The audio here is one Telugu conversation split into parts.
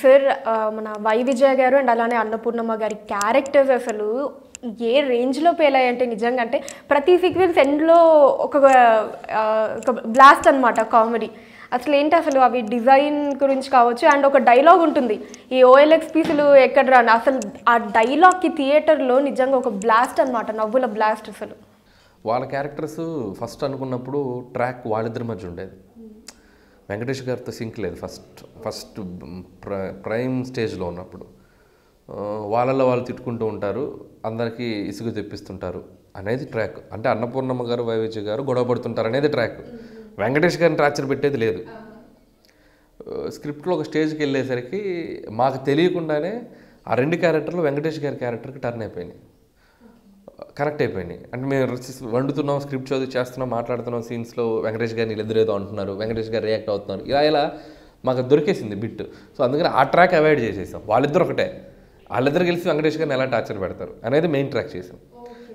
సార్ మన వై విజయ్ గారు అండ్ అలానే అన్నపూర్ణమ్మ గారి క్యారెక్టర్స్ అసలు ఏ రేంజ్లో పేలాయంటే నిజంగా అంటే ప్రతి సీక్వెన్స్ ఎండ్లో ఒక బ్లాస్ట్ అనమాట కామెడీ. అసలు ఏంటి అసలు అవి డిజైన్ గురించి కావచ్చు అండ్ ఒక డైలాగ్ ఉంటుంది ఈ ఓఎల్ఎక్స్ పీసులు ఎక్కడ రాని అసలు ఆ డైలాగ్కి థియేటర్లో నిజంగా ఒక బ్లాస్ట్ అనమాట, నవ్వుల బ్లాస్ట్. అసలు వాళ్ళ క్యారెక్టర్స్ ఫస్ట్ అనుకున్నప్పుడు ట్రాక్ వాళ్ళిద్దరి మధ్య ఉండేది. వెంకటేష్ గారితో సింక్ లేదు ఫస్ట్ ప్రైమ్ స్టేజ్లో ఉన్నప్పుడు. వాళ్ళల్లో వాళ్ళు తిట్టుకుంటూ ఉంటారు, అందరికీ ఇసుగు తెప్పిస్తుంటారు అనేది ట్రాక్. అంటే అన్నపూర్ణమ్మ గారు వైవిజయ్ గారు గొడవ పడుతుంటారు అనేది ట్రాక్. వెంకటేష్ గారిని టార్చర్ పెట్టేది లేదు. స్క్రిప్ట్లో ఒక స్టేజ్కి వెళ్ళేసరికి మాకు తెలియకుండానే ఆ రెండు క్యారెక్టర్లు వెంకటేష్ గారి క్యారెక్టర్కి టర్న్ అయిపోయినాయి, కరెక్ట్ అయిపోయినాయి. అంటే మేము వండుతున్నాం, స్క్రిప్ట్ చదివి చేస్తున్నాం, మాట్లాడుతున్నాం, సీన్స్లో వెంకటేష్ గారిని వీళ్ళిద్దరేదో అంటున్నారు, వెంకటేష్ గారు రియాక్ట్ అవుతున్నారు, ఇలా మాకు దొరికేసింది బిట్. సో అందుకని ఆ ట్రాక్ అవాయిడ్ చేసేసాం. వాళ్ళిద్దరు ఒకటే, వాళ్ళిద్దరు కలిసి వెంకటేష్ గారిని ఎలా టార్చర్ పెడతారు అనేది మెయిన్ ట్రాక్ చేసాం.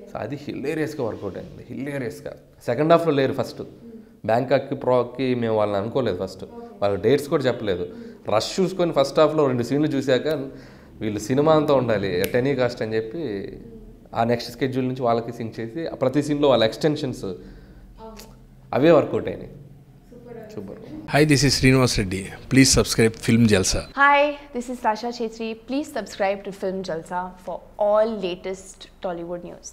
సో అది హిల్లేరియస్గా వర్కౌట్ అయింది, హిల్లేరియస్గా. సెకండ్ హాఫ్లో లేరు ఫస్ట్. బ్యాంకాక్కి ప్రోకి మేము వాళ్ళని అనుకోలేదు ఫస్ట్, వాళ్ళకి డేట్స్ కూడా చెప్పలేదు. రష్ చూసుకొని ఫస్ట్ హాఫ్లో 2 సీన్లు చూశాక వీళ్ళు సినిమా అంతా ఉండాలి టెనీ కాస్ట్ అని చెప్పి ఆ నెక్స్ట్ స్కెడ్యూల్ నుంచి వాళ్ళకి సింక్ చేసి ప్రతి సీన్లో వాళ్ళ ఎక్స్టెన్షన్స్ అవే వర్కౌట్ అయినాయి. Super. Hi, this is Srinivas Reddy. Please subscribe Film Jalsa. Hi, this is Sasha Chetri. Please subscribe to Film Jalsa for all latest Tollywood news.